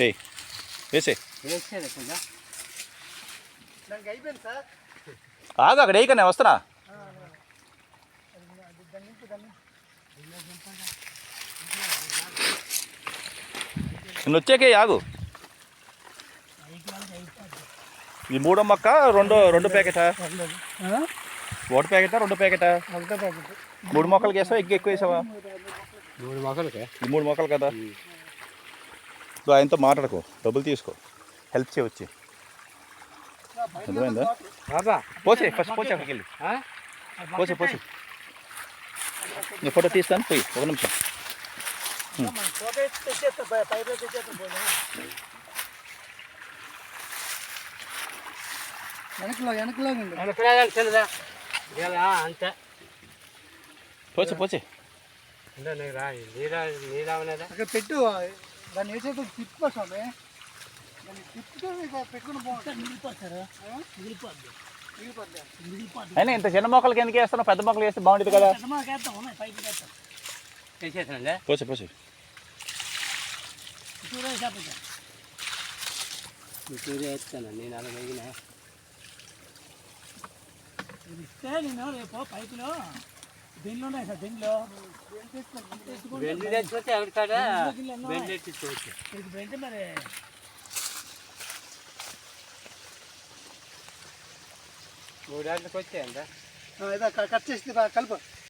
ఏయ్ వేసే ఆగు అక్కడ వేయకనే వస్తున్నా. నేను వచ్చాకే ఆగు. ఈ మూడో మొక్క రెండు ప్యాకెటా? ఒకటి ప్యాకెటా 2 ప్యాకెటా? 3 మొక్కలకి వేసావా ఎక్కువ వేసావా? 3 మొక్కలకే. ఈ 3 మొక్కలు కదా. ఆయనతో మాట్లాడుకో, డబ్బులు తీసుకో, హెల్ప్ చేయవచ్చి. అర్థమైందా? పోసే ఫస్ట్ పోసి అక్కడికి వెళ్ళి పోసి నేను ఫోటో తీస్తాను. పోయి 1 నిమిషం. అంతే పోసి అక్కడ పెట్టు. దాన్ని వేసేది తిప్పు స్వామి. దాన్ని తిప్పుతో పెట్టుకుని బాగుంటుంది. అయినా ఇంత చిన్న మొక్కలకి ఎందుకు వేస్తాను? పెద్ద మొక్కలు వేస్తే బాగుంటుంది కదా. పోసి వేస్తాను నేను అలా అడిగినా. ఇస్తే నేను రేపు పైపులో దీనిలో ఉన్నాయి సార్. దీనిలో బెండి తెచ్చుకోవచ్చు. ఎవరి కాడ బెండి తెచ్చుకోవచ్చు. బెండి మరి 3 గంటలకు వచ్చాయంట. కట్ చేసి కలుపు.